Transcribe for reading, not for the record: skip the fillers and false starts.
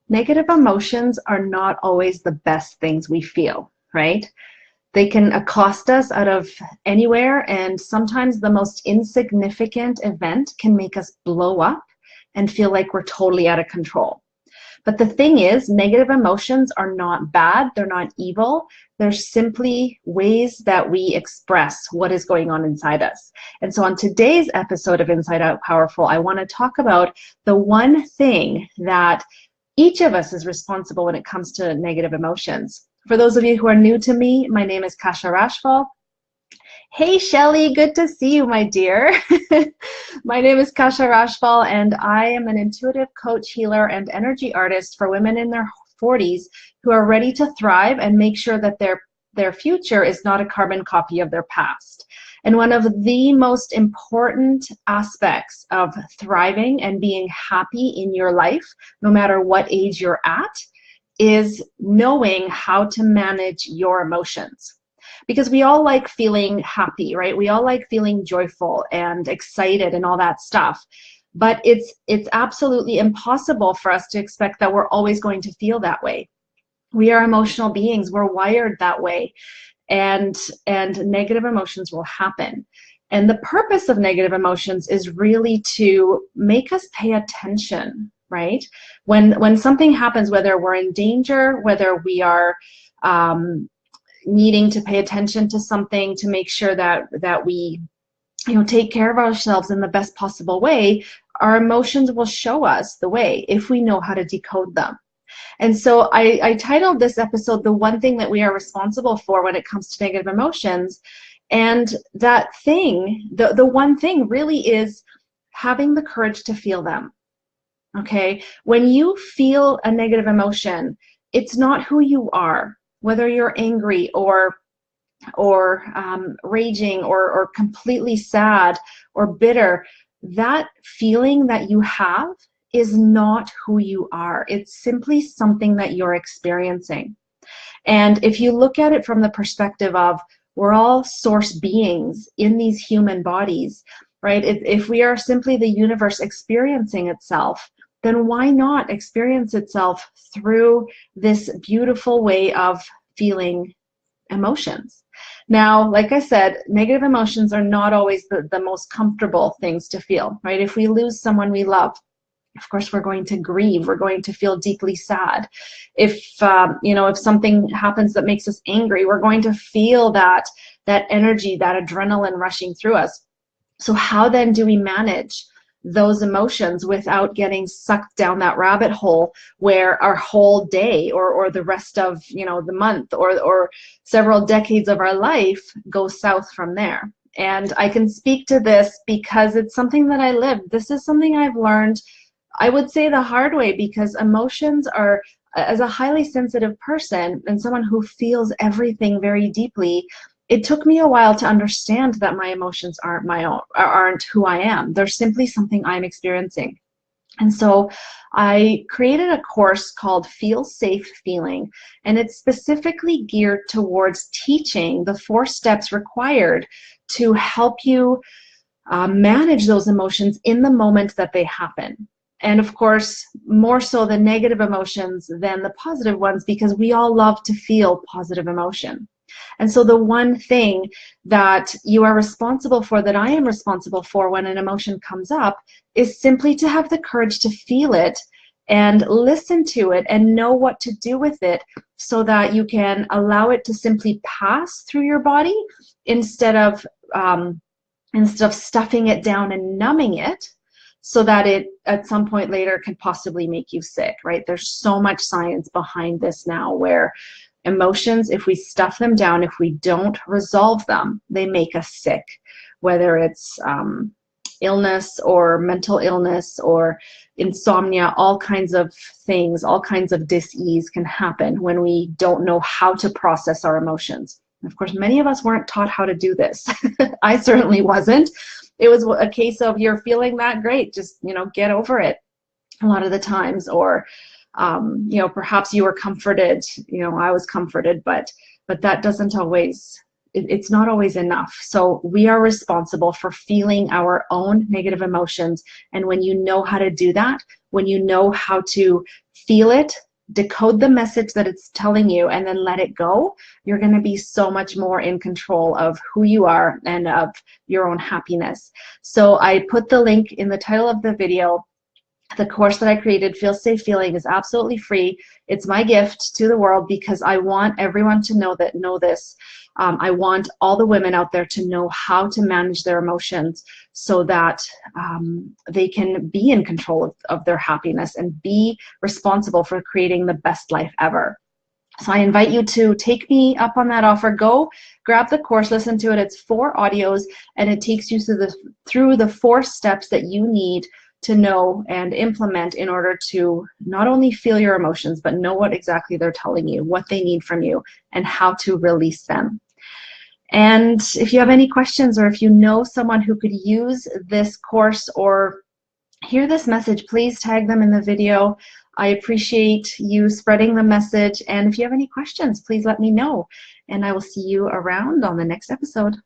Negative emotions are not always the best things we feel, right? They can accost us out of anywhere, and sometimes the most insignificant event can make us blow up and feel like we're totally out of control. But the thing is, negative emotions are not bad, they're not evil, they're simply ways that we express what is going on inside us. And so on today's episode of Inside Out Powerful, I want to talk about the one thing that each of us is responsible when it comes to negative emotions. For those of you who are new to me, my name is Kasia Rachfall. Hey Shelly, good to see you, my dear. My name is Kasia Rachfall, and I am an intuitive coach, healer, and energy artist for women in their 40s who are ready to thrive and make sure that their future is not a carbon copy of their past. And one of the most important aspects of thriving and being happy in your life, no matter what age you're at, is knowing how to manage your emotions. Because we all like feeling happy, right? We all like feeling joyful and excited and all that stuff. But it's absolutely impossible for us to expect that we're always going to feel that way. We are emotional beings. We're wired that way. And negative emotions will happen. And the purpose of negative emotions is really to make us pay attention, right? When something happens, whether we're in danger, whether we are needing to pay attention to something to make sure that we take care of ourselves in the best possible way, our emotions will show us the way if we know how to decode them. And so I titled this episode, The One Thing That We Are Responsible For When It Comes to Negative Emotions. And that thing, the one thing really is having the courage to feel them. Okay? When you feel a negative emotion, it's not who you are. Whether you're angry or raging or completely sad or bitter, that feeling that you have is not who you are. It's simply something that you're experiencing. And if you look at it from the perspective of we're all source beings in these human bodies, right? If we are simply the universe experiencing itself, then why not experience itself through this beautiful way of feeling emotions? Now, like I said, negative emotions are not always the most comfortable things to feel, right? If we lose someone we love, of course, we're going to grieve. We're going to feel deeply sad. If something happens that makes us angry, we're going to feel that energy, that adrenaline rushing through us. So how then do we manage those emotions without getting sucked down that rabbit hole where our whole day or the rest of the month or several decades of our life go south from there? And I can speak to this because it's something that I lived. This is something I've learned, I would say, the hard way, because emotions are, as a highly sensitive person and someone who feels everything very deeply, it took me a while to understand that my emotions aren't who I am. They're simply something I'm experiencing. And so I created a course called Feel Safe Feeling, and it's specifically geared towards teaching the 4 steps required to help you manage those emotions in the moment that they happen. And of course, more so the negative emotions than the positive ones, because we all love to feel positive emotion. And so the one thing that you are responsible for, that I am responsible for when an emotion comes up, is simply to have the courage to feel it and listen to it and know what to do with it, so that you can allow it to simply pass through your body instead of stuffing it down and numbing it, so that it at some point later can possibly make you sick, right? There's so much science behind this now, where emotions, if we stuff them down, if we don't resolve them, they make us sick, whether it's illness or mental illness or insomnia. All kinds of things, all kinds of dis-ease can happen when we don't know how to process our emotions. And of course, many of us weren't taught how to do this. I certainly wasn't. It was a case of, you're feeling that, great, just get over it a lot of the times. Or perhaps you were comforted, I was comforted, but that doesn't always it's not always enough. So we are responsible for feeling our own negative emotions. And when you know how to do that, when you know how to feel it, decode the message that it's telling you, and then let it go, you're going to be so much more in control of who you are and of your own happiness. So I put the link in the title of the video. The course that I created, Feel Safe Feeling, is absolutely free. It's my gift to the world because I want everyone to know this. I want all the women out there to know how to manage their emotions so that they can be in control of their happiness and be responsible for creating the best life ever. So I invite you to take me up on that offer. Go grab the course, listen to it. It's 4 audios, and it takes you through the 4 steps that you need to know and implement in order to not only feel your emotions, but know what exactly they're telling you, what they need from you, and how to release them. And if you have any questions, or if you know someone who could use this course or hear this message, please tag them in the video. I appreciate you spreading the message. And if you have any questions, please let me know. And I will see you around on the next episode.